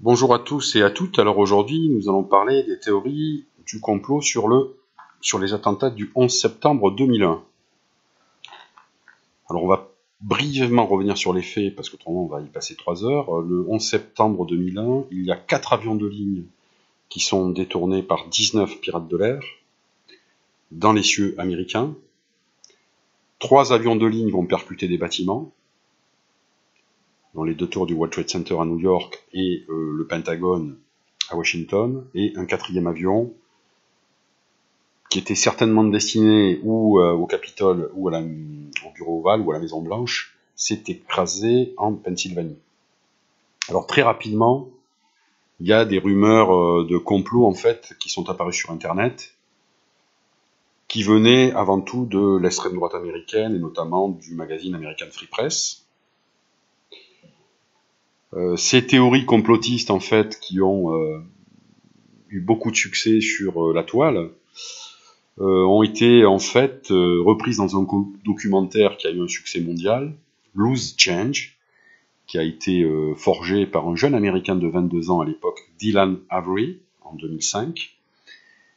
Bonjour à tous et à toutes. Alors aujourd'hui, nous allons parler des théories du complot sur les attentats du 11 septembre 2001. Alors on va brièvement revenir sur les faits, parce qu'autrement on va y passer 3 heures. Le 11 septembre 2001, il y a 4 avions de ligne qui sont détournés par 19 pirates de l'air dans les cieux américains. 3 avions de ligne vont percuter des bâtiments, dans les 2 tours du World Trade Center à New York et le Pentagone à Washington, et un 4e avion qui était certainement destiné ou au Capitole ou au Bureau Ovale ou à la Maison Blanche, s'est écrasé en Pennsylvanie. Alors très rapidement, il y a des rumeurs de complot en fait qui sont apparues sur Internet, qui venaient avant tout de l'extrême droite américaine et notamment du magazine American Free Press. Ces théories complotistes en fait qui ont eu beaucoup de succès sur la toile ont été en fait reprises dans un documentaire qui a eu un succès mondial, Loose Change, qui a été forgé par un jeune américain de 22 ans à l'époque, Dylan Avery, en 2005.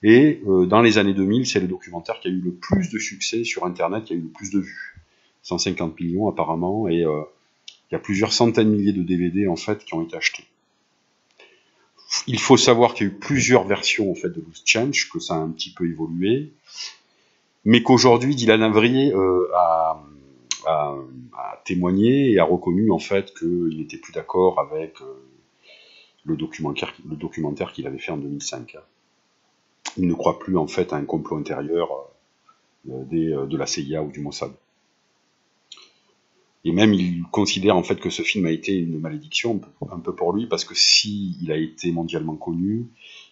Et dans les années 2000, c'est le documentaire qui a eu le plus de succès sur Internet, qui a eu le plus de vues. 150 millions apparemment, et il y a plusieurs centaines de milliers de DVD en fait qui ont été achetés. Il faut savoir qu'il y a eu plusieurs versions en fait de Loose Change, que ça a un petit peu évolué, mais qu'aujourd'hui Dylan Avery a témoigné et a reconnu en fait qu'il n'était plus d'accord avec le documentaire qu'il avait fait en 2005. Il ne croit plus en fait à un complot intérieur de la CIA ou du Mossad. Et même il considère en fait que ce film a été une malédiction un peu pour lui, parce que si il a été mondialement connu,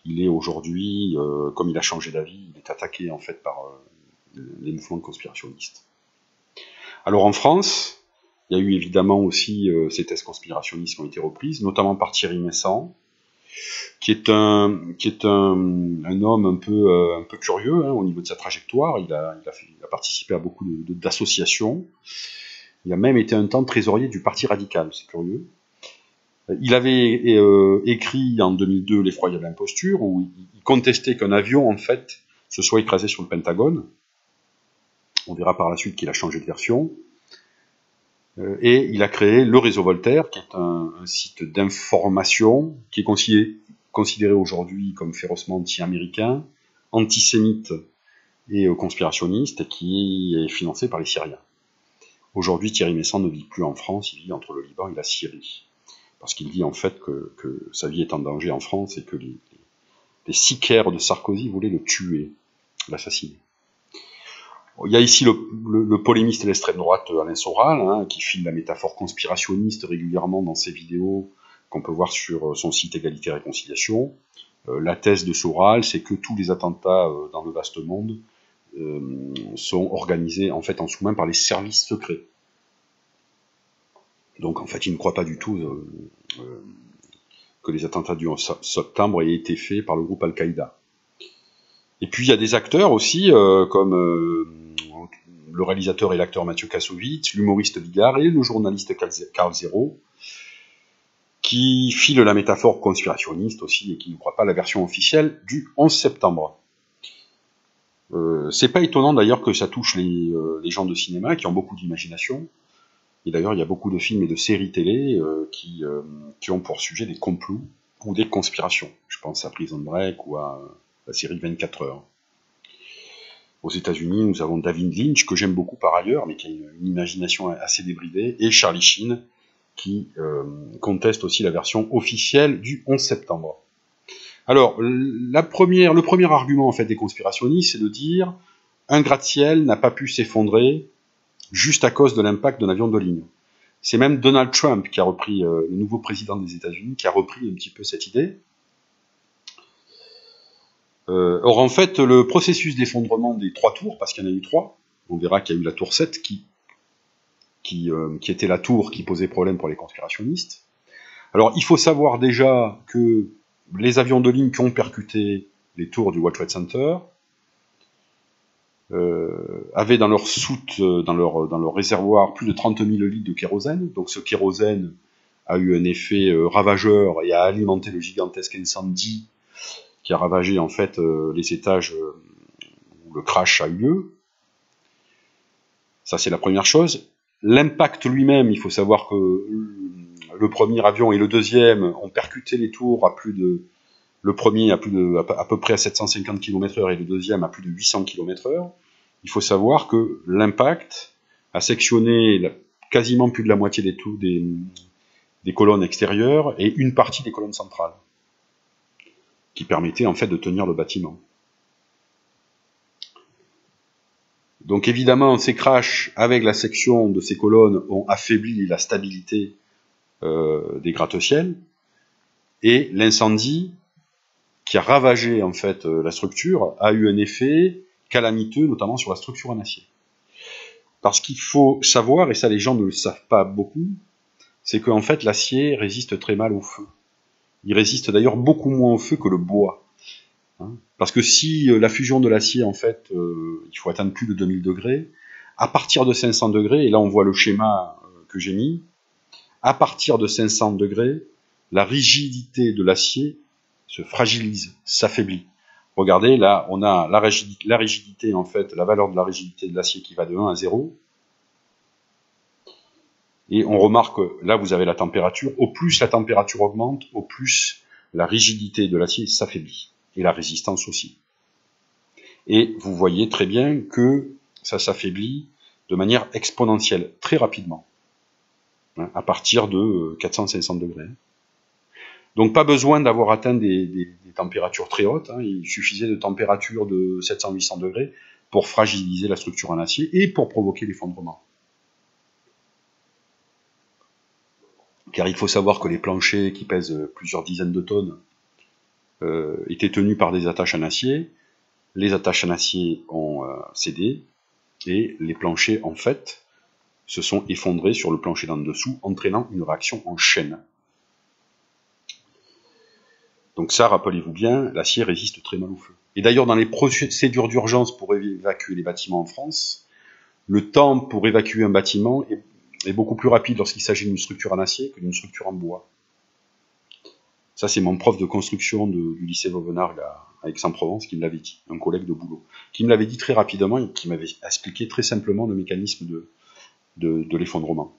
il est aujourd'hui, comme il a changé d'avis, il est attaqué en fait par les mouvements conspirationnistes. Alors en France, il y a eu évidemment aussi ces thèses conspirationnistes qui ont été reprises, notamment par Thierry Meyssan, qui est un homme un peu curieux au niveau de sa trajectoire. Il a participé à beaucoup d'associations. Il a même été un temps trésorier du Parti radical, c'est curieux. Il avait écrit en 2002 L'effroyable imposture, où il contestait qu'un avion, en fait, se soit écrasé sur le Pentagone. On verra par la suite qu'il a changé de version. Et il a créé le réseau Voltaire, qui est un site d'information, qui est considéré aujourd'hui comme férocement anti-américain, antisémite et conspirationniste, et qui est financé par les Syriens. Aujourd'hui, Thierry Meyssan ne vit plus en France, il vit entre le Liban et la Syrie. Parce qu'il dit en fait que sa vie est en danger en France et que les sicaires de Sarkozy voulaient le tuer, l'assassiner. Il y a ici le polémiste de l'extrême droite Alain Soral, qui file la métaphore conspirationniste régulièrement dans ses vidéos qu'on peut voir sur son site Égalité et Réconciliation. La thèse de Soral, c'est que tous les attentats dans le vaste monde sont organisés en fait en sous-main par les services secrets. Donc en fait, il ne croit pas du tout que les attentats du 11 septembre aient été faits par le groupe Al-Qaïda. Et puis il y a des acteurs aussi, comme le réalisateur et l'acteur Mathieu Kassovitz, l'humoriste Bigard et le journaliste Karl Zero, qui filent la métaphore conspirationniste aussi et qui ne croient pas à la version officielle du 11 septembre. C'est pas étonnant d'ailleurs que ça touche les gens de cinéma qui ont beaucoup d'imagination. Et d'ailleurs, il y a beaucoup de films et de séries télé qui ont pour sujet des complots ou des conspirations. Je pense à Prison Break ou à la série 24 heures. Aux États-Unis, nous avons David Lynch, que j'aime beaucoup par ailleurs, mais qui a une imagination assez débridée, et Charlie Sheen, qui conteste aussi la version officielle du 11 septembre. Alors, le premier argument en fait des conspirationnistes, c'est de dire un gratte-ciel n'a pas pu s'effondrer juste à cause de l'impact d'un avion de ligne. C'est même Donald Trump qui a repris, le nouveau président des États-Unis, qui a repris un petit peu cette idée. Or, en fait, le processus d'effondrement des 3 tours, parce qu'il y en a eu 3, on verra qu'il y a eu la tour 7 qui était la tour qui posait problème pour les conspirationnistes. Alors, il faut savoir déjà que les avions de ligne qui ont percuté les tours du World Trade Center avaient dans leur soute, dans leur réservoir, plus de 30 000 litres de kérosène. Donc ce kérosène a eu un effet ravageur et a alimenté le gigantesque incendie qui a ravagé en fait les étages où le crash a eu lieu. Ça, c'est la première chose. L'impact lui-même, il faut savoir que le premier avion et le deuxième ont percuté les tours à plus de... Le premier à peu près à 750 km/h et le deuxième à plus de 800 km/h. Il faut savoir que l'impact a sectionné quasiment plus de la moitié des colonnes extérieures et une partie des colonnes centrales, qui permettaient en fait de tenir le bâtiment. Donc évidemment, ces crashs avec la section de ces colonnes ont affaibli la stabilité des gratte-ciel, et l'incendie qui a ravagé en fait la structure a eu un effet calamiteux, notamment sur la structure en acier. Parce qu'il faut savoir, et ça les gens ne le savent pas beaucoup, c'est qu'en fait l'acier résiste très mal au feu. Il résiste d'ailleurs beaucoup moins au feu que le bois. Parce que si la fusion de l'acier, en fait, il faut atteindre plus de 2000 degrés, à partir de 500 degrés, et là on voit le schéma que j'ai mis, à partir de 500 degrés, la rigidité de l'acier se fragilise, s'affaiblit. Regardez, là, on a la rigidité, en fait, la valeur de la rigidité de l'acier qui va de 1 à 0. Et on remarque, là, vous avez la température. Au plus la température augmente, au plus la rigidité de l'acier s'affaiblit. Et la résistance aussi. Et vous voyez très bien que ça s'affaiblit de manière exponentielle, très rapidement, à partir de 400-500 degrés. Donc pas besoin d'avoir atteint des températures très hautes, il suffisait de températures de 700-800 degrés pour fragiliser la structure en acier et pour provoquer l'effondrement. Car il faut savoir que les planchers qui pèsent plusieurs dizaines de tonnes étaient tenus par des attaches en acier. Les attaches en acier ont cédé et les planchers, en fait, se sont effondrés sur le plancher d'en dessous, entraînant une réaction en chaîne. Donc ça, rappelez-vous bien, l'acier résiste très mal au feu. Et d'ailleurs, dans les procédures d'urgence pour évacuer les bâtiments en France, le temps pour évacuer un bâtiment est beaucoup plus rapide lorsqu'il s'agit d'une structure en acier que d'une structure en bois. Ça, c'est mon prof de construction du lycée Vauvenargues à Aix-en-Provence qui me l'avait dit, un collègue de boulot, qui me l'avait dit très rapidement et qui m'avait expliqué très simplement le mécanisme de l'effondrement.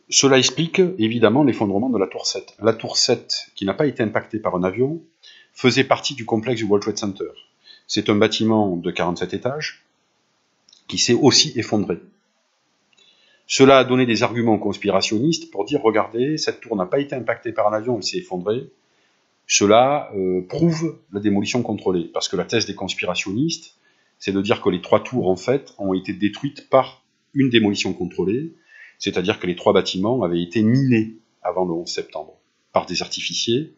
Cela explique évidemment l'effondrement de la tour 7. La tour 7, qui n'a pas été impactée par un avion, faisait partie du complexe du World Trade Center. C'est un bâtiment de 47 étages qui s'est aussi effondré. Cela a donné des arguments aux conspirationnistes pour dire, regardez, cette tour n'a pas été impactée par un avion, elle s'est effondrée. Cela prouve la démolition contrôlée, parce que la thèse des conspirationnistes, c'est de dire que les 3 tours, en fait, ont été détruites par une démolition contrôlée, c'est-à-dire que les 3 bâtiments avaient été minés avant le 11 septembre, par des artificiers,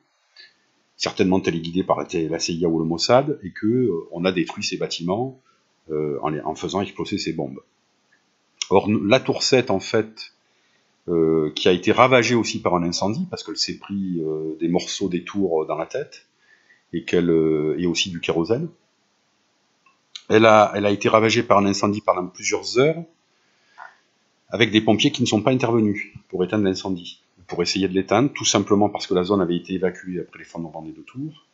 certainement téléguidés par la CIA ou le Mossad, et qu'on a détruit ces bâtiments en faisant exploser ces bombes. Or, la tour 7, en fait, qui a été ravagée aussi par un incendie, parce qu'elle s'est pris des morceaux des tours dans la tête, et aussi du kérosène. Elle a été ravagée par un incendie pendant plusieurs heures, avec des pompiers qui ne sont pas intervenus pour éteindre l'incendie, pour essayer de l'éteindre, tout simplement parce que la zone avait été évacuée après l'effondrement des 2 tours,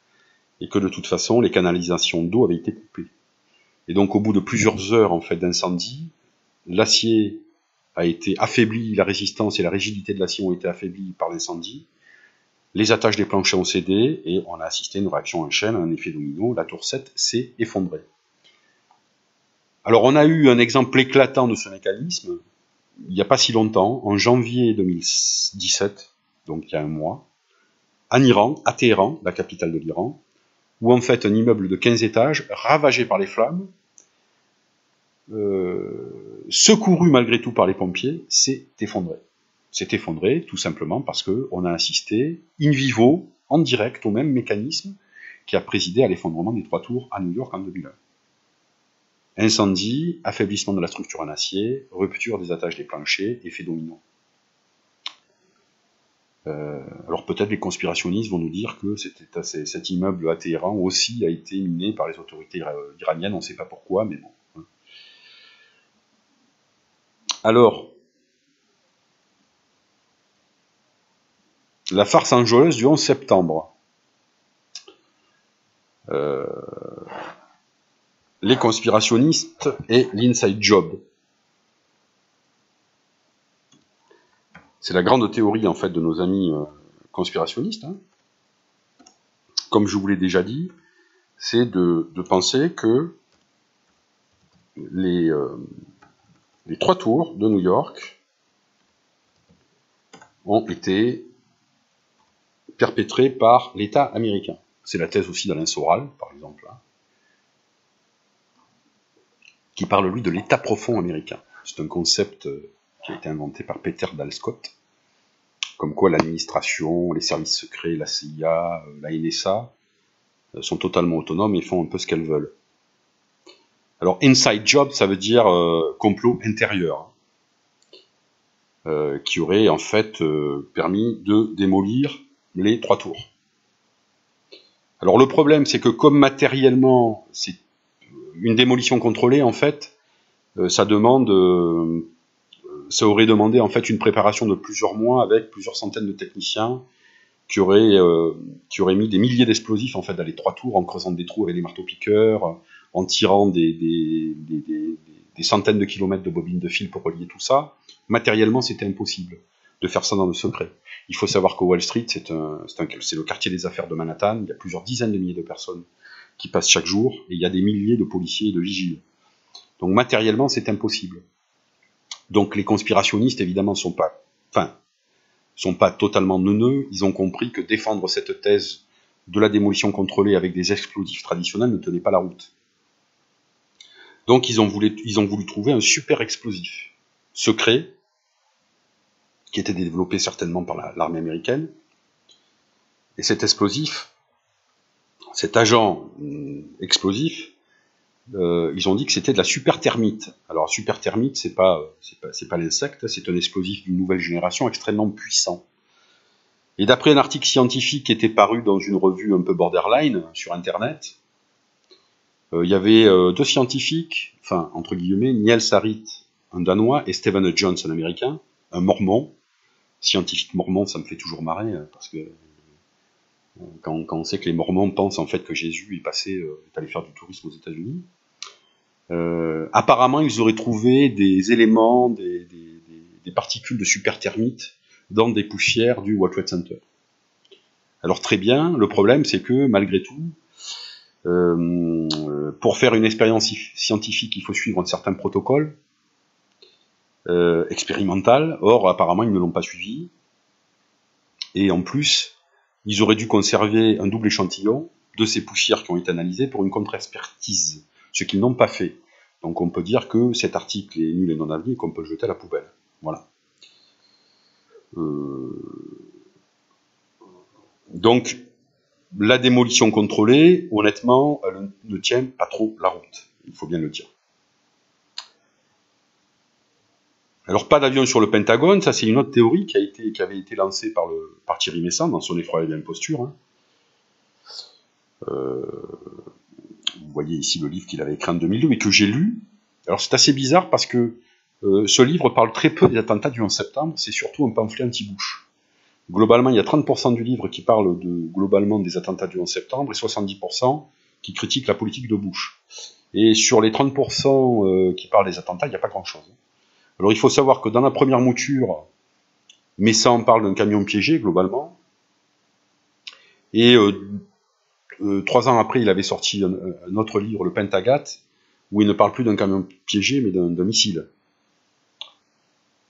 et que de toute façon, les canalisations d'eau avaient été coupées. Et donc, au bout de plusieurs heures en fait d'incendie, l'acier a été affaibli, la résistance et la rigidité de l'acier ont été affaiblies par l'incendie, les attaches des planchers ont cédé, et on a assisté à une réaction en chaîne, un effet domino, la tour 7 s'est effondrée. Alors, on a eu un exemple éclatant de ce mécanisme, il n'y a pas si longtemps, en janvier 2017, donc il y a un mois, en Iran, à Téhéran, la capitale de l'Iran, où en fait un immeuble de 15 étages, ravagé par les flammes, secouru malgré tout par les pompiers, s'est effondré. S'est effondré tout simplement parce qu'on a assisté in vivo, en direct, au même mécanisme qui a présidé à l'effondrement des 3 tours à New York en 2001. Incendie, affaiblissement de la structure en acier, rupture des attaches des planchers, effet domino. Alors peut-être les conspirationnistes vont nous dire que cet immeuble à Téhéran aussi a été miné par les autorités iraniennes, on ne sait pas pourquoi, mais bon. Alors, La farce enjôleuse du 11 septembre. Les conspirationnistes et l'inside job. C'est la grande théorie en fait de nos amis conspirationnistes. Hein. Comme je vous l'ai déjà dit, c'est de penser que les 3 tours de New York ont été perpétrés par l'État américain. C'est la thèse aussi d'Alain Soral, par exemple, hein, qui parle, lui, de l'État profond américain. C'est un concept qui a été inventé par Peter Dalscott, comme quoi l'administration, les services secrets, la CIA, la NSA, sont totalement autonomes et font un peu ce qu'elles veulent. Alors, inside job, ça veut dire complot intérieur, qui aurait en fait permis de démolir les 3 tours. Alors le problème, c'est que comme matériellement, c'est une démolition contrôlée, en fait, ça aurait demandé en fait une préparation de plusieurs mois avec plusieurs centaines de techniciens qui auraient mis des milliers d'explosifs en fait dans les 3 tours, en creusant des trous avec des marteaux-piqueurs, en tirant des centaines de kilomètres de bobines de fil pour relier tout ça. Matériellement, c'était impossible de faire ça dans le secret. Il faut savoir que Wall Street, c'est le quartier des affaires de Manhattan. Il y a plusieurs dizaines de milliers de personnes qui passent chaque jour, et il y a des milliers de policiers et de vigiles. Donc matériellement, c'est impossible. Donc les conspirationnistes, évidemment, sont pas totalement neuneux. Ils ont compris que défendre cette thèse de la démolition contrôlée avec des explosifs traditionnels ne tenait pas la route. Donc ils ont voulu trouver un super explosif secret, qui était développé certainement par l'armée américaine. Et cet explosif, cet agent explosif, ils ont dit que c'était de la superthermite. Alors superthermite, c'est pas l'insecte, c'est un explosif d'une nouvelle génération extrêmement puissant. Et d'après un article scientifique qui était paru dans une revue un peu borderline sur Internet, il y avait 2 scientifiques, enfin entre guillemets, Niels Harrit, un Danois, et Stephen Jones, un Américain, un Mormon. Scientifique mormon, ça me fait toujours marrer, parce que quand on sait que les Mormons pensent en fait que Jésus est allé faire du tourisme aux États-Unis. Apparemment, ils auraient trouvé des éléments, des particules de superthermite dans des poussières du World Trade Center. Alors très bien, le problème c'est que malgré tout, pour faire une expérience scientifique, il faut suivre un certain protocole expérimental. Or, apparemment, ils ne l'ont pas suivi. Et en plus, ils auraient dû conserver un double échantillon de ces poussières qui ont été analysées pour une contre-expertise, ce qu'ils n'ont pas fait. Donc on peut dire que cet article est nul et non avenu et qu'on peut le jeter à la poubelle. Voilà. Donc, la démolition contrôlée, honnêtement, elle ne tient pas trop la route. Il faut bien le dire. Alors, pas d'avion sur le Pentagone, ça c'est une autre théorie qui avait été lancée par Thierry Messant dans son effroyable imposture. Hein. Vous voyez ici le livre qu'il avait écrit en 2002 et que j'ai lu. Alors c'est assez bizarre parce que ce livre parle très peu des attentats du 11 septembre, c'est surtout un pamphlet anti-Bush. Globalement, il y a 30% du livre qui parle globalement des attentats du 11 septembre et 70% qui critiquent la politique de Bush. Et sur les 30% qui parlent des attentats, il n'y a pas grand-chose. Alors il faut savoir que dans la première mouture, Messant parle d'un camion piégé, globalement. Et 3 ans après, il avait sorti un autre livre, le Pentagat, où il ne parle plus d'un camion piégé, mais d'un missile.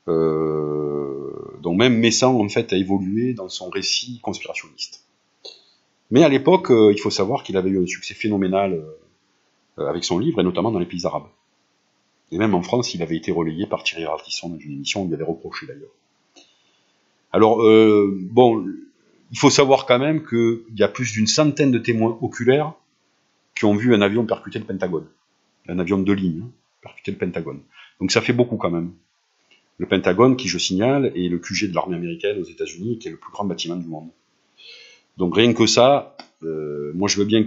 Donc même Messant, en fait, a évolué dans son récit conspirationniste. Mais à l'époque, il faut savoir qu'il avait eu un succès phénoménal avec son livre, et notamment dans les pays arabes. Et même en France, il avait été relayé par Thierry Ardisson dans une émission, on lui avait reproché d'ailleurs. Alors, bon, il faut savoir quand même qu'il y a plus d'une centaine de témoins oculaires qui ont vu un avion percuter le Pentagone. Un avion de ligne, hein, percuter le Pentagone. Donc ça fait beaucoup quand même. Le Pentagone, qui je signale, est le QG de l'armée américaine aux États-Unis, qui est le plus grand bâtiment du monde. Donc rien que ça, moi je veux bien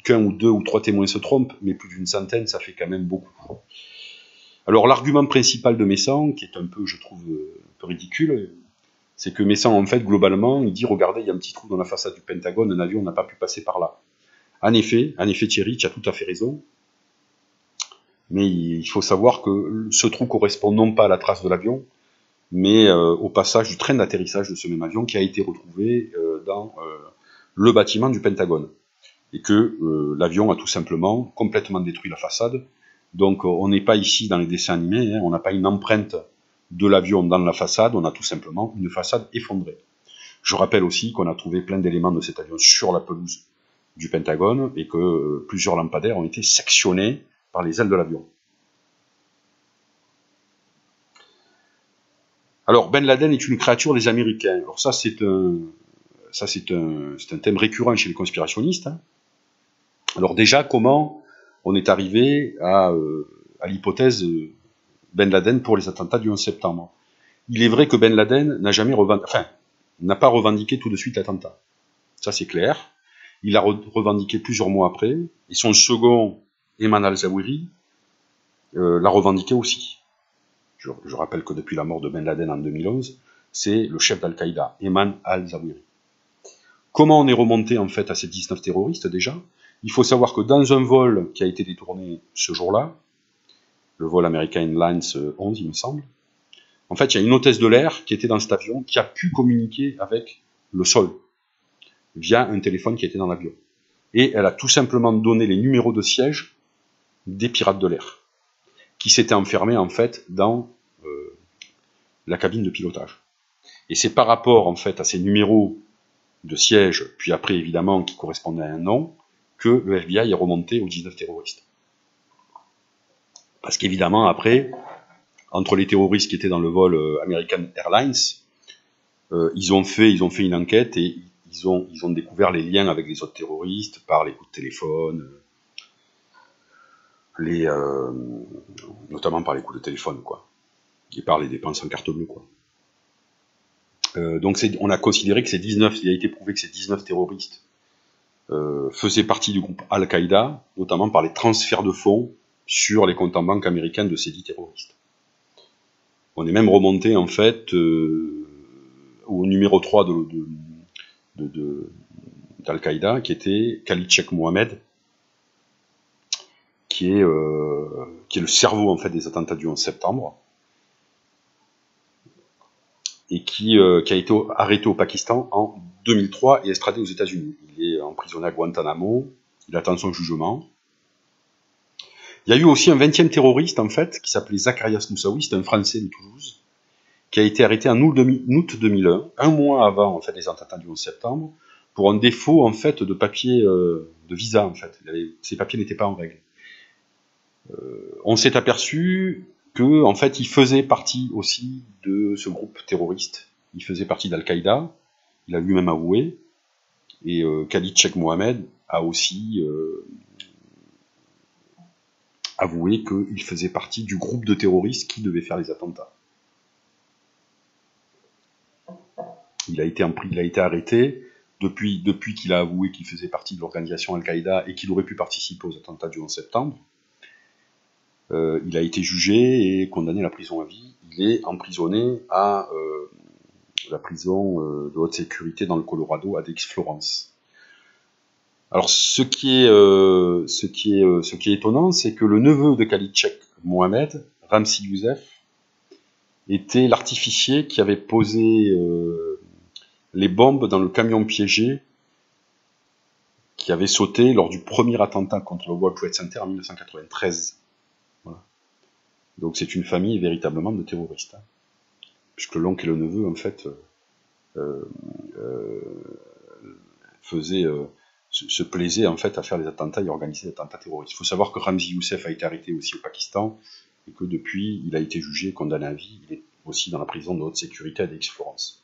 qu'un ou 2 ou 3 témoins se trompent, mais plus d'une centaine, ça fait quand même beaucoup. Alors l'argument principal de Messant, qui est un peu, je trouve, un peu ridicule, C'est que Messant, en fait, globalement, il dit, regardez, il y a un petit trou dans la façade du Pentagone, un avion n'a pas pu passer par là. En effet, Thierry, tu as tout à fait raison. Mais il faut savoir que ce trou correspond non pas à la trace de l'avion, mais au passage du train d'atterrissage de ce même avion qui a été retrouvé dans le bâtiment du Pentagone. Et que l'avion a tout simplement complètement détruit la façade. Donc on n'est pas ici dans les dessins animés, hein, on n'a pas une empreinte de l'avion dans la façade, on a tout simplement une façade effondrée. Je rappelle aussi qu'on a trouvé plein d'éléments de cet avion sur la pelouse du Pentagone et que plusieurs lampadaires ont été sectionnés par les ailes de l'avion. Alors, Ben Laden est une créature des Américains. Alors ça, c'est un thème récurrent chez les conspirationnistes. Hein. Alors déjà, comment on est arrivé à l'hypothèse Ben Laden pour les attentats du 11 septembre? Il est vrai que Ben Laden n'a pas revendiqué tout de suite l'attentat. Ça, c'est clair. Il a revendiqué plusieurs mois après, et son second, Ayman al-Zawahiri, l'a revendiqué aussi. Je rappelle que depuis la mort de Ben Laden en 2011, c'est le chef d'Al-Qaïda, Ayman al-Zawahiri. Comment on est remonté en fait à ces 19 terroristes déjà? Il faut savoir que dans un vol qui a été détourné ce jour-là, le vol American Airlines 11, il me semble, en fait, il y a une hôtesse de l'air qui était dans cet avion qui a pu communiquer avec le sol via un téléphone qui était dans l'avion. Et elle a tout simplement donné les numéros de siège des pirates de l'air qui s'étaient enfermés en fait dans la cabine de pilotage. Et c'est par rapport en fait à ces numéros de siège, puis après évidemment qui correspondaient à un nom, que le FBI est remonté aux 19 terroristes. Parce qu'évidemment après, entre les terroristes qui étaient dans le vol American Airlines, ils ont fait une enquête et ils ont découvert les liens avec les autres terroristes par les coups de téléphone, notamment par les coups de téléphone, quoi, et par les dépenses en carte bleue, quoi. Donc on a considéré que il a été prouvé que ces 19 terroristes faisaient partie du groupe Al-Qaïda, notamment par les transferts de fonds sur les comptes en banque américains de ces 10 terroristes. On est même remonté en fait au numéro 3 d'Al-Qaïda, qui était Khalid Sheikh Mohammed, qui est le cerveau en fait des attentats du 11 septembre, et qui a été arrêté au Pakistan en 2003 et extradé aux États-Unis. Il est emprisonné à Guantanamo, il attend son jugement. Il y a eu aussi un 20e terroriste, en fait, qui s'appelait Zacharias Moussaoui, c'est un Français de Toulouse, qui a été arrêté en août 2001, un mois avant, en fait, les attentats du 11 septembre, pour un défaut, en fait, de papier, de visa, en fait. Ses papiers n'étaient pas en règle. On s'est aperçu que, en fait, il faisait partie aussi de ce groupe terroriste. Il faisait partie d'Al-Qaïda, il a lui-même avoué, et Khalid Sheikh Mohammed a aussi avoué qu'il faisait partie du groupe de terroristes qui devait faire les attentats. Il a été arrêté depuis qu'il a avoué qu'il faisait partie de l'organisation Al-Qaïda et qu'il aurait pu participer aux attentats du 11 septembre. Il a été jugé et condamné à la prison à vie. Il est emprisonné à la prison de haute sécurité dans le Colorado, à Dix-Florence. Alors, ce qui est étonnant, c'est que le neveu de Khalid Sheikh Mohammed, Ramzi Youssef, était l'artificier qui avait posé les bombes dans le camion piégé qui avait sauté lors du premier attentat contre le World Trade Center en 1993. Voilà. Donc c'est une famille véritablement de terroristes, hein, puisque l'oncle et le neveu, en fait, se plaisaient en fait à faire des attentats et organiser des attentats terroristes. Il faut savoir que Ramzi Youssef a été arrêté aussi au Pakistan et que depuis il a été jugé, condamné à vie. Il est aussi dans la prison de haute sécurité à Aix-Florence.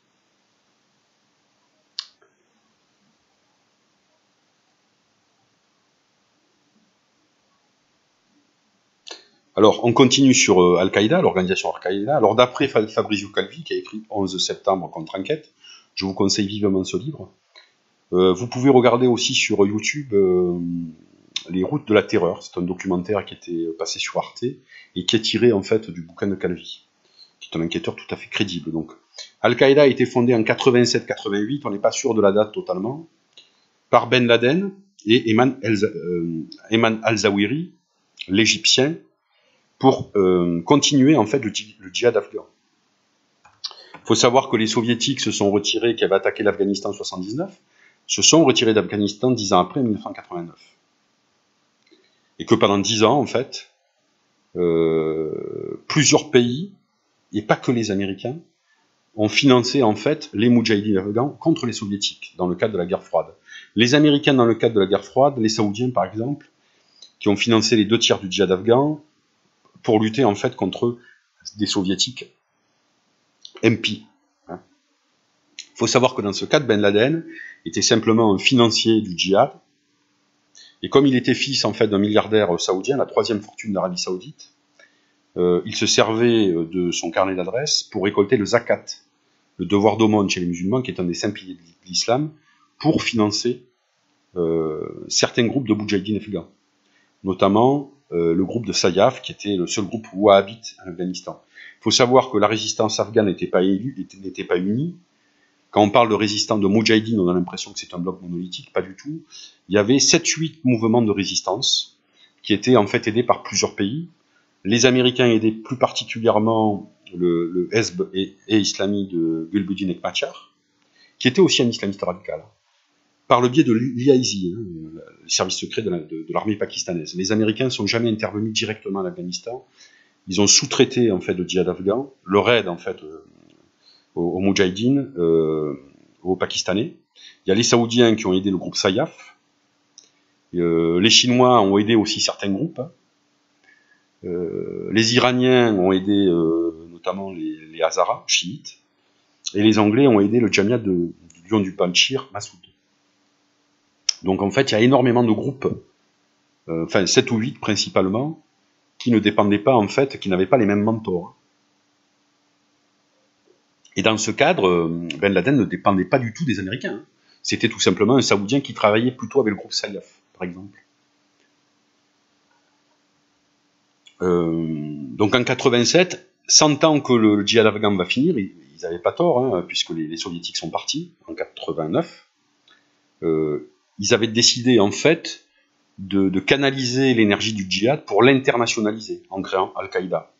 Alors, on continue sur Al-Qaïda, l'organisation Al-Qaïda. Alors, d'après Fabrizio Calvi, qui a écrit 11 septembre contre enquête, je vous conseille vivement ce livre. Vous pouvez regarder aussi sur YouTube Les routes de la terreur. C'est un documentaire qui était passé sur Arte et qui est tiré en fait du bouquin de Calvi. qui est un enquêteur tout à fait crédible. Donc, Al-Qaïda a été fondé en 87-88, on n'est pas sûr de la date totalement, par Ben Laden et Ayman al-Zawahiri, l'Égyptien, pour continuer en fait le djihad afghan. Il faut savoir que les soviétiques se sont retirés, qui avaient attaqué l'Afghanistan en 79, se sont retirés d'Afghanistan 10 ans après, en 1989. Et que pendant 10 ans, en fait, plusieurs pays, et pas que les Américains, ont financé en fait les Moudjahidines afghans contre les Soviétiques, dans le cadre de la guerre froide. Les Américains dans le cadre de la guerre froide, les Saoudiens par exemple, qui ont financé les 2/3 du djihad afghan pour lutter en fait contre des Soviétiques MP. Il faut savoir que dans ce cas, Ben Laden était simplement un financier du djihad, et comme il était fils en fait d'un milliardaire saoudien, la 3e fortune d'Arabie Saoudite, il se servait de son carnet d'adresses pour récolter le zakat, le devoir d'aumône chez les musulmans, qui est un des 5 piliers de l'islam, pour financer certains groupes de moudjahidines afghans, notamment le groupe de Sayaf, qui était le seul groupe wahhabite en Afghanistan. Il faut savoir que la résistance afghane n'était pas unie. Quand on parle de résistance de moudjahidines, on a l'impression que c'est un bloc monolithique, pas du tout. Il y avait 7-8 mouvements de résistance qui étaient en fait aidés par plusieurs pays. Les Américains aidaient plus particulièrement le Hezb et Islami de Gulbuddin Ekmatyar, qui était aussi un islamiste radical, par le biais de l'ISI, le service secret de l'armée pakistanaise. Les Américains ne sont jamais intervenus directement en Afghanistan. Ils ont sous-traité en fait le djihad afghan, leur aide en fait aux Moudjahidines, aux Pakistanais. Il y a les Saoudiens qui ont aidé le groupe Sayaf. Les Chinois ont aidé aussi certains groupes. Les Iraniens ont aidé notamment les Hazaras, chiites. Et les Anglais ont aidé le Jamiat du lion du Panjshir, Massoud. Donc en fait, il y a énormément de groupes, 7 ou 8 principalement, qui ne dépendaient pas en fait, qui n'avaient pas les mêmes mentors. Et dans ce cadre, Ben Laden ne dépendait pas du tout des Américains. C'était tout simplement un Saoudien qui travaillait plutôt avec le groupe Sayaf, par exemple. Donc en 87, sentant que le djihad afghan va finir, ils n'avaient pas tort, hein, puisque les soviétiques sont partis en 89, ils avaient décidé en fait de canaliser l'énergie du djihad pour l'internationaliser en créant Al-Qaïda.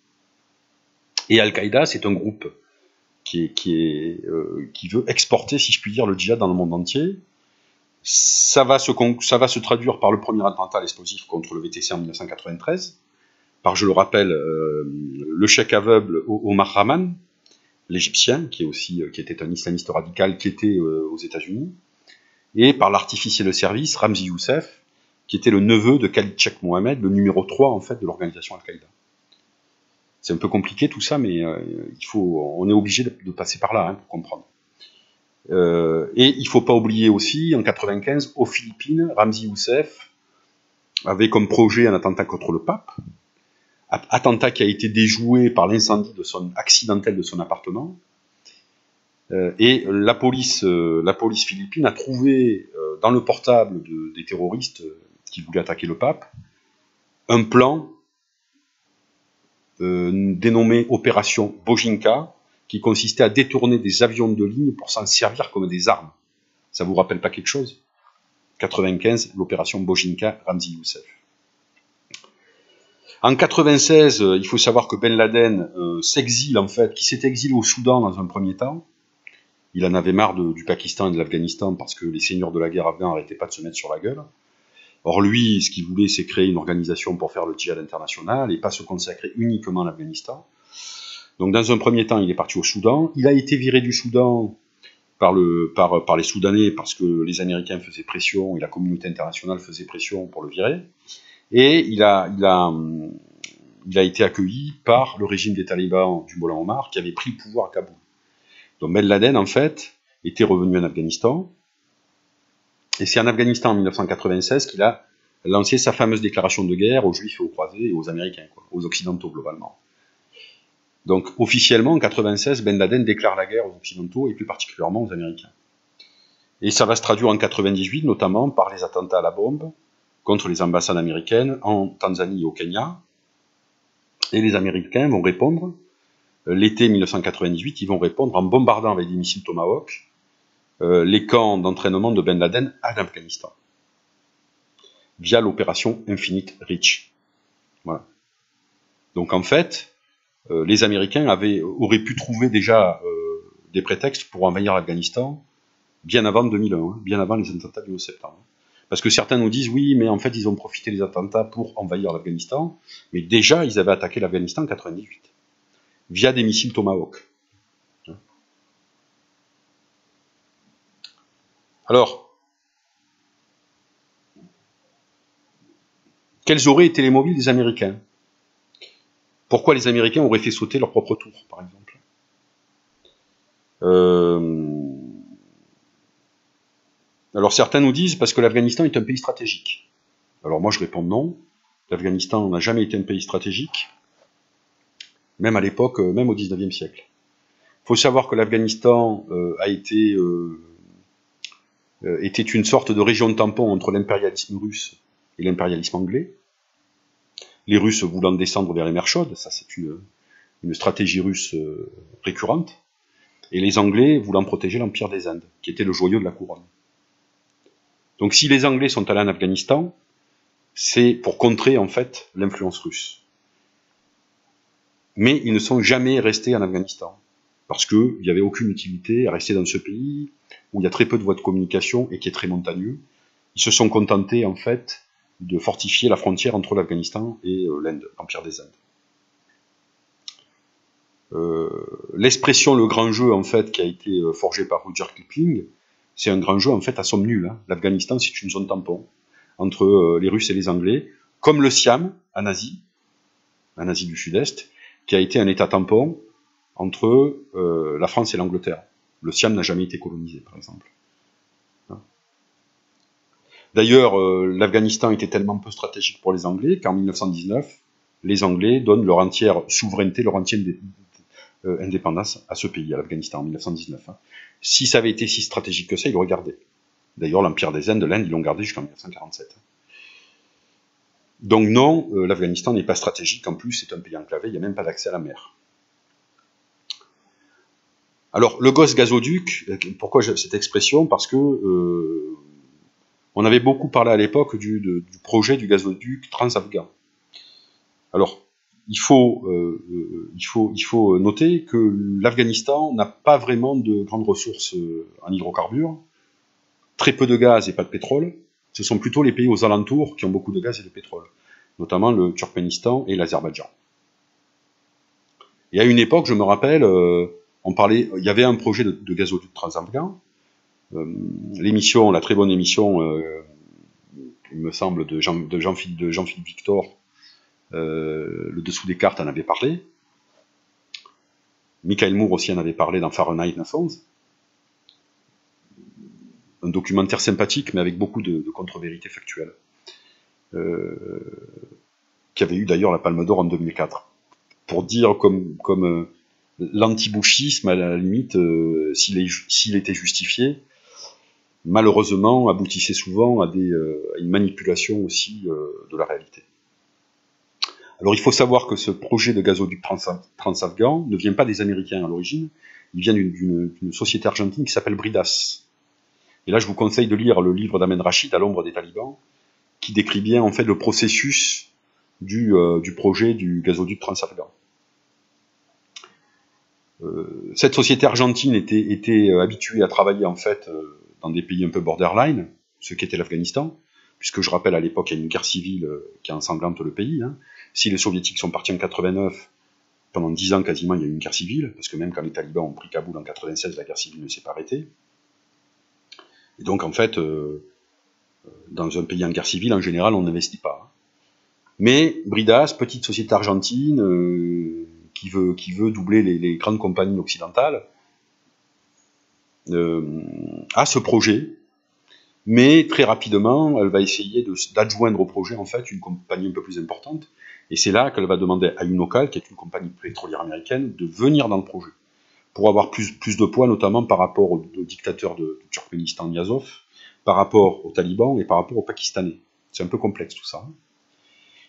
Et Al-Qaïda, c'est un groupe qui veut exporter, si je puis dire, le djihad dans le monde entier. Ça va se traduire par le premier attentat à l'explosif contre le VTC en 1993, par, je le rappelle, le cheikh aveugle Omar Rahman, l'Égyptien, qui était un islamiste radical, qui était aux États-Unis, et par l'artificier de service Ramzi Youssef, qui était le neveu de Khalid Sheikh Mohammed, le numéro 3 en fait de l'organisation Al-Qaïda. C'est un peu compliqué tout ça, mais on est obligé de passer par là pour comprendre. Et il ne faut pas oublier aussi, en 95, aux Philippines, Ramzi Youssef avait comme projet un attentat contre le pape, attentat qui a été déjoué par l'incendie accidentel de son appartement. Et la police philippine a trouvé dans le portable des terroristes qui voulaient attaquer le pape un plan dénommé Opération Bojinka, qui consistait à détourner des avions de ligne pour s'en servir comme des armes. Ça vous rappelle pas quelque chose ? 95, l'opération Bojinka, Ramzi Youssef. En 96, il faut savoir que Ben Laden s'exile en fait, qui s'est exilé au Soudan dans un premier temps. Il en avait marre du Pakistan et de l'Afghanistan parce que les seigneurs de la guerre afghans n'arrêtaient pas de se mettre sur la gueule. Or lui, ce qu'il voulait, c'est créer une organisation pour faire le djihad international et pas se consacrer uniquement à l'Afghanistan. Donc dans un premier temps, il est parti au Soudan. Il a été viré du Soudan par les Soudanais parce que les Américains faisaient pression et la communauté internationale faisait pression pour le virer. Et il a été accueilli par le régime des talibans du Mollah Omar qui avait pris le pouvoir à Kaboul. Donc Ben Laden, en fait, était revenu en Afghanistan. Et c'est en Afghanistan, en 1996, qu'il a lancé sa fameuse déclaration de guerre aux Juifs et aux croisés et aux Américains, aux Occidentaux globalement. Donc officiellement, en 1996, Ben Laden déclare la guerre aux Occidentaux et plus particulièrement aux Américains. Et ça va se traduire en 1998, notamment par les attentats à la bombe contre les ambassades américaines en Tanzanie et au Kenya. Et les Américains vont répondre l'été 1998, ils vont répondre en bombardant avec des missiles Tomahawk les camps d'entraînement de Ben Laden à l'Afghanistan, via l'opération Infinite Reach. Voilà. Donc en fait, les Américains auraient pu trouver déjà des prétextes pour envahir l'Afghanistan bien avant 2001, bien avant les attentats du 11 septembre. Parce que certains nous disent, oui, mais en fait, ils ont profité des attentats pour envahir l'Afghanistan, mais déjà, ils avaient attaqué l'Afghanistan en 1998, via des missiles Tomahawk. Alors, quels auraient été les mobiles des Américains? Pourquoi les Américains auraient fait sauter leur propre tour, par exemple? Alors certains nous disent parce que l'Afghanistan est un pays stratégique. Alors moi je réponds non. L'Afghanistan n'a jamais été un pays stratégique, même à l'époque, même au 19e siècle. Il faut savoir que l'Afghanistan était une sorte de région de tampon entre l'impérialisme russe et l'impérialisme anglais. Les Russes voulant descendre vers les mers chaudes, ça c'est une stratégie russe récurrente, et les Anglais voulant protéger l'Empire des Indes, qui était le joyau de la couronne. Donc si les Anglais sont allés en Afghanistan, c'est pour contrer en fait l'influence russe. Mais ils ne sont jamais restés en Afghanistan, parce qu'il n'y avait aucune utilité à rester dans ce pays, où il y a très peu de voies de communication et qui est très montagneux. Ils se sont contentés en fait de fortifier la frontière entre l'Afghanistan et l'Inde, l'Empire des Indes. L'expression le grand jeu en fait qui a été forgée par Rudyard Kipling, c'est un grand jeu en fait à somme nulle. L'Afghanistan c'est une zone tampon entre les Russes et les Anglais, comme le Siam en Asie du Sud-Est, qui a été un état tampon entre la France et l'Angleterre. Le Siam n'a jamais été colonisé, par exemple. D'ailleurs, l'Afghanistan était tellement peu stratégique pour les Anglais qu'en 1919, les Anglais donnent leur entière souveraineté, leur entière indépendance à ce pays, à l'Afghanistan, en 1919. Si ça avait été si stratégique que ça, ils l'auraient gardé. D'ailleurs, l'Empire des Indes, l'Inde, ils l'ont gardé jusqu'en 1947. Donc non, l'Afghanistan n'est pas stratégique, en plus c'est un pays enclavé, il n'y a même pas d'accès à la mer. Alors, le gazoduc, pourquoi j'ai cette expression? Parce que on avait beaucoup parlé à l'époque du projet du gazoduc transafghan. Alors, il faut noter que l'Afghanistan n'a pas vraiment de grandes ressources en hydrocarbures, très peu de gaz et pas de pétrole. Ce sont plutôt les pays aux alentours qui ont beaucoup de gaz et de pétrole, notamment le Turkménistan et l'Azerbaïdjan. Et à une époque, je me rappelle, il y avait un projet de gazoduc transafghan. La très bonne émission, il me semble, de Jean-Philippe Victor, le dessous des cartes en avait parlé. Michael Moore aussi en avait parlé dans Fahrenheit 9/11. Un documentaire sympathique, mais avec beaucoup de contre-vérités factuelles. Qui avait eu d'ailleurs la Palme d'Or en 2004. Pour dire comme l'anti-bushisme, à la limite, s'il était justifié, malheureusement, aboutissait souvent à une manipulation aussi de la réalité. Alors il faut savoir que ce projet de gazoduc transafghan ne vient pas des Américains à l'origine, il vient d'une société argentine qui s'appelle Bridas. Et là je vous conseille de lire le livre d'Ahmed Rachid, À l'ombre des talibans, qui décrit bien en fait le processus du projet du gazoduc transafghan. Cette société argentine était habituée à travailler en fait dans des pays un peu borderline, ce qu'était l'Afghanistan, puisque je rappelle à l'époque il y a une guerre civile qui ensanglante le pays. Si les soviétiques sont partis en 89, pendant 10 ans quasiment il y a eu une guerre civile, parce que même quand les talibans ont pris Kaboul en 96, la guerre civile ne s'est pas arrêtée. Et donc en fait, dans un pays en guerre civile, en général, on n'investit pas. Mais Bridas, petite société argentine, qui veut doubler les grandes compagnies occidentales, a ce projet, mais très rapidement, elle va essayer d'adjoindre au projet en fait une compagnie un peu plus importante, et c'est là qu'elle va demander à Unocal, qui est une compagnie pétrolière américaine, de venir dans le projet, pour avoir plus de poids, notamment par rapport au dictateur du Turkménistan, Niyazov, par rapport aux talibans et par rapport aux Pakistanais. C'est un peu complexe tout ça.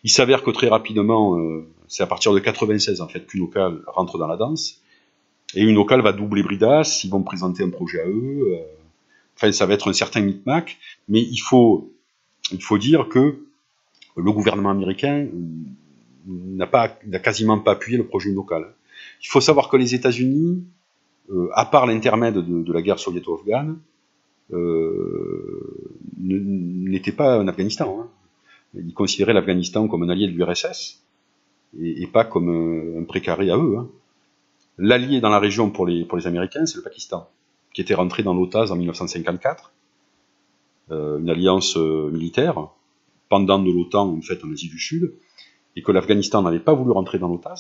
Il s'avère que très rapidement, c'est à partir de 96 en fait qu'UNOCAL rentre dans la danse, et UNOCAL va doubler Bridas, ils vont présenter un projet à eux, enfin ça va être un certain micmac, mais il faut dire que le gouvernement américain n'a quasiment pas appuyé le projet UNOCAL. Il faut savoir que les États-Unis, à part l'intermède de la guerre soviéto-afghane, n'étaient pas en Afghanistan. Hein. Ils considéraient l'Afghanistan comme un allié de l'URSS et pas comme un précaré à eux. Hein. L'allié dans la région pour les Américains, c'est le Pakistan, qui était rentré dans l'OTAN en 1954, une alliance militaire, pendant de l'OTAN en fait en Asie du Sud, et que l'Afghanistan n'avait pas voulu rentrer dans l'OTAN,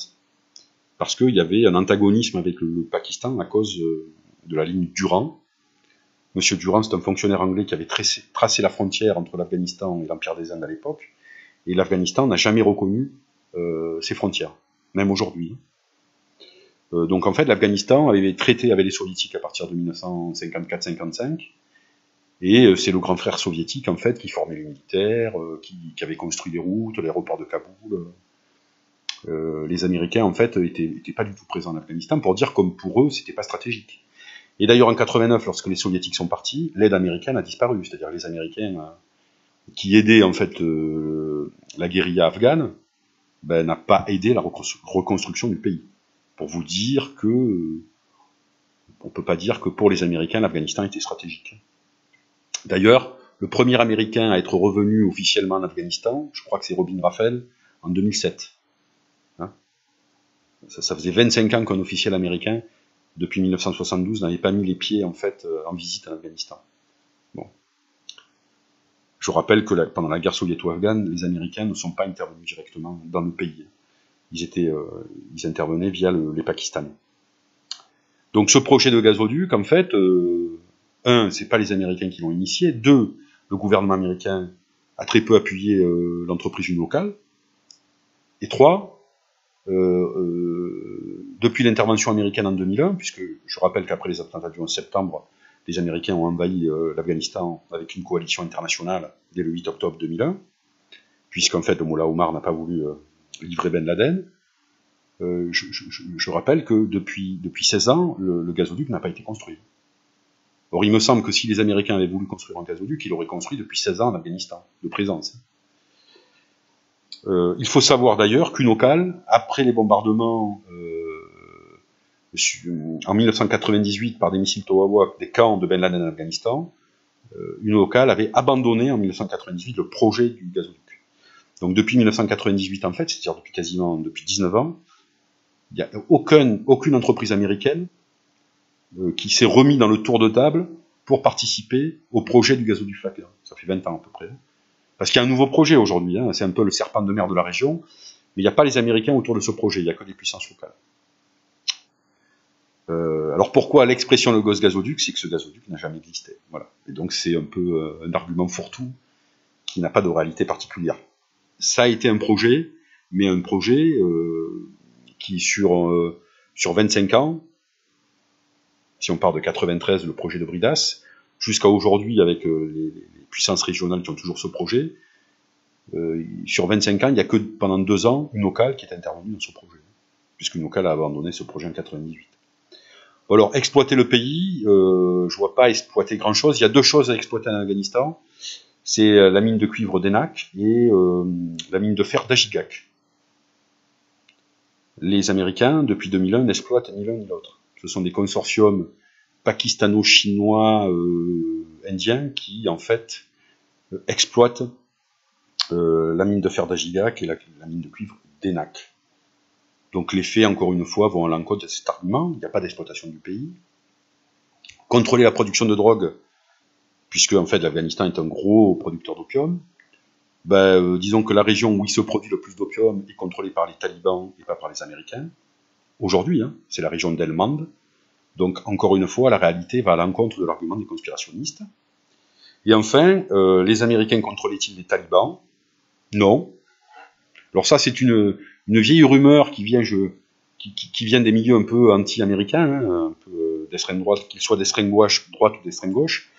parce qu'il y avait un antagonisme avec le Pakistan à cause de la ligne Durand. Monsieur Durand, c'est un fonctionnaire anglais qui avait tracé la frontière entre l'Afghanistan et l'Empire des Indes à l'époque, et l'Afghanistan n'a jamais reconnu ses frontières, même aujourd'hui. Donc en fait, l'Afghanistan avait traité avec les soviétiques à partir de 1954-55, et c'est le grand frère soviétique en fait qui formait les militaires, qui avait construit les routes, l'aéroport de Kaboul. Les Américains en fait étaient pas du tout présents en Afghanistan, pour dire comme pour eux c'était pas stratégique. Et d'ailleurs en 89, lorsque les soviétiques sont partis, l'aide américaine a disparu, c'est-à-dire les Américains qui aidaient en fait la guérilla afghane, n'a pas aidé la reconstruction du pays. Pour vous dire que on peut pas dire que pour les Américains l'Afghanistan était stratégique. D'ailleurs, le premier Américain à être revenu officiellement en Afghanistan, je crois que c'est Robin Rappel, en 2007. Hein, ça faisait 25 ans qu'un officiel américain, depuis 1972, n'avait pas mis les pieds en fait en visite en Afghanistan. Bon. Je rappelle que pendant la guerre soviéto-afghane, les Américains ne sont pas intervenus directement dans le pays. Ils intervenaient via les Pakistanais. Donc ce projet de gazoduc, en fait, c'est pas les Américains qui l'ont initié. 2, le gouvernement américain a très peu appuyé l'entreprise UNOCAL. Et 3, depuis l'intervention américaine en 2001, puisque je rappelle qu'après les attentats du 11 septembre, les Américains ont envahi l'Afghanistan avec une coalition internationale dès le 8 octobre 2001, puisqu'en fait le Mollah Omar n'a pas voulu livrer Ben Laden. Je rappelle que depuis 16 ans, le gazoduc n'a pas été construit. Or, il me semble que si les Américains avaient voulu construire un gazoduc, ils l'auraient construit depuis 16 ans en Afghanistan, de présence. Il faut savoir d'ailleurs qu'UNOCAL, après les bombardements en 1998 par des missiles Tomahawk des camps de Ben Laden en Afghanistan, UNOCAL avait abandonné en 1998 le projet du gazoduc. Donc depuis 1998 en fait, c'est-à-dire depuis 19 ans, il n'y a aucune entreprise américaine qui s'est remis dans le tour de table pour participer au projet du gazoduc Flacquer. Ça fait 20 ans à peu près. Parce qu'il y a un nouveau projet aujourd'hui, hein, c'est un peu le serpent de mer de la région, mais il n'y a pas les Américains autour de ce projet, il n'y a que des puissances locales. Alors pourquoi l'expression le gosse gazoduc? C'est que ce gazoduc n'a jamais existé. Voilà. Et donc c'est un peu un argument fourre-tout qui n'a pas de réalité particulière. Ça a été un projet, mais un projet qui sur 25 ans, si on part de 93, le projet de Bridas, jusqu'à aujourd'hui avec les puissances régionales qui ont toujours ce projet, sur 25 ans, il n'y a que pendant 2 ans UNOCAL qui est intervenu dans ce projet, puisque UNOCAL a abandonné ce projet en 98. Alors, exploiter le pays, je vois pas exploiter grand-chose. Il y a 2 choses à exploiter en Afghanistan, c'est la mine de cuivre d'Enak et la mine de fer d'Ajigak. Les Américains, depuis 2001, n'exploitent ni l'un ni l'autre. Ce sont des consortiums pakistano-chinois, indiens, qui, en fait, exploitent la mine de fer d'Ajigak et la mine de cuivre d'Enak. Donc les faits, encore une fois, vont à l'encontre de cet argument. Il n'y a pas d'exploitation du pays. Contrôler la production de drogue, puisque, en fait, l'Afghanistan est un gros producteur d'opium. Disons que la région où il se produit le plus d'opium est contrôlée par les talibans et pas par les Américains. Aujourd'hui, hein, c'est la région d'Helmand. Donc, encore une fois, la réalité va à l'encontre de l'argument des conspirationnistes. Et enfin, les Américains contrôlaient-ils les talibans? Non. Alors ça, c'est une vieille rumeur qui vient des milieux un peu anti-américains, hein, un peu d'extrême droite, qu'ils soient d'extrême droite ou d'extrême gauche.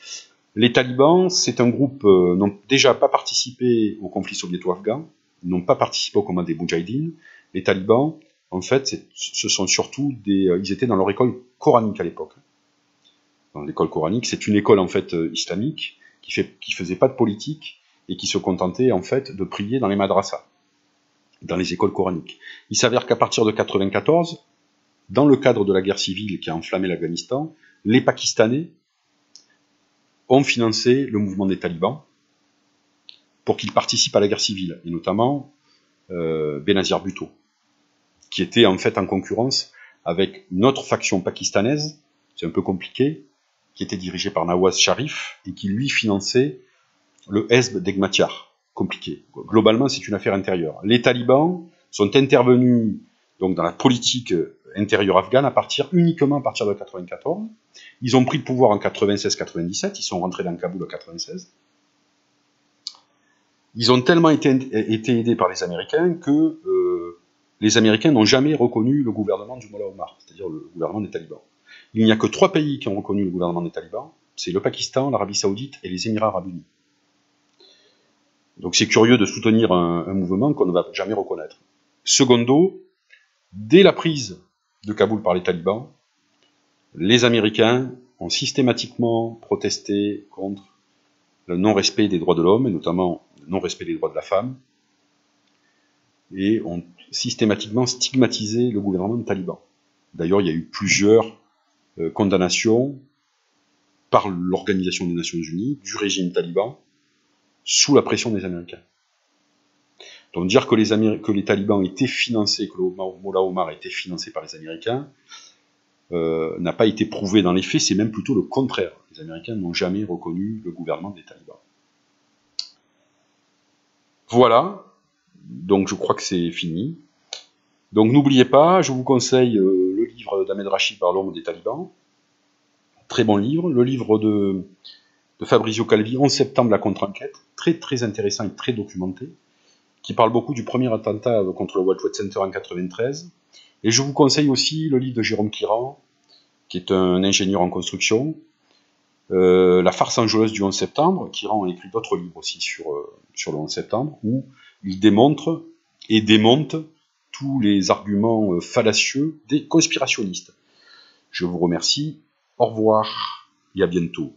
Les talibans, c'est un groupe n'ont déjà pas participé au conflit soviéto-afghan, n'ont pas participé au combat des Moudjahidines. Les talibans, en fait, ce sont surtout ils étaient dans leur école coranique à l'époque. Dans l'école coranique, c'est une école en fait islamique qui faisait pas de politique et qui se contentait en fait de prier dans les madrasas, dans les écoles coraniques. Il s'avère qu'à partir de 94, dans le cadre de la guerre civile qui a enflammé l'Afghanistan, les Pakistanais ont financé le mouvement des talibans pour qu'ils participent à la guerre civile, et notamment Benazir Bhutto, qui était en fait en concurrence avec une autre faction pakistanaise, c'est un peu compliqué, qui était dirigée par Nawaz Sharif, et qui lui finançait le Hezb d'Hekmatyar. Compliqué. Globalement, c'est une affaire intérieure. Les talibans sont intervenus donc dans la politique intérieure afghane uniquement à partir de 94. Ils ont pris le pouvoir en 96-97, ils sont rentrés dans Kaboul en 96. Ils ont tellement été aidés par les Américains que les Américains n'ont jamais reconnu le gouvernement du Mullah Omar, c'est-à-dire le gouvernement des talibans. Il n'y a que 3 pays qui ont reconnu le gouvernement des talibans, c'est le Pakistan, l'Arabie Saoudite et les Émirats Arabes Unis. Donc c'est curieux de soutenir un mouvement qu'on ne va jamais reconnaître. Secondo, dès la prise de Kaboul par les talibans, les Américains ont systématiquement protesté contre le non-respect des droits de l'homme, et notamment le non-respect des droits de la femme, et ont systématiquement stigmatisé le gouvernement taliban. D'ailleurs, il y a eu plusieurs condamnations par l'Organisation des Nations Unies du régime taliban sous la pression des Américains. Donc dire que les talibans étaient financés, que le Mullah Omar était financé par les Américains, n'a pas été prouvé dans les faits, c'est même plutôt le contraire. Les Américains n'ont jamais reconnu le gouvernement des talibans. Voilà, donc je crois que c'est fini. Donc n'oubliez pas, je vous conseille le livre d'Ahmed Rachid par l'ombre des talibans, très bon livre, le livre de Fabrizio Calvi, 11 septembre, la contre-enquête, très très intéressant et très documenté, qui parle beaucoup du premier attentat contre le World Trade Center en 93. Et je vous conseille aussi le livre de Jérôme Kiran, qui est un ingénieur en construction, La farce enjôleuse du 11 septembre. Kiran a écrit d'autres livres aussi sur le 11 septembre, où il démontre et démonte tous les arguments fallacieux des conspirationnistes. Je vous remercie, au revoir et à bientôt.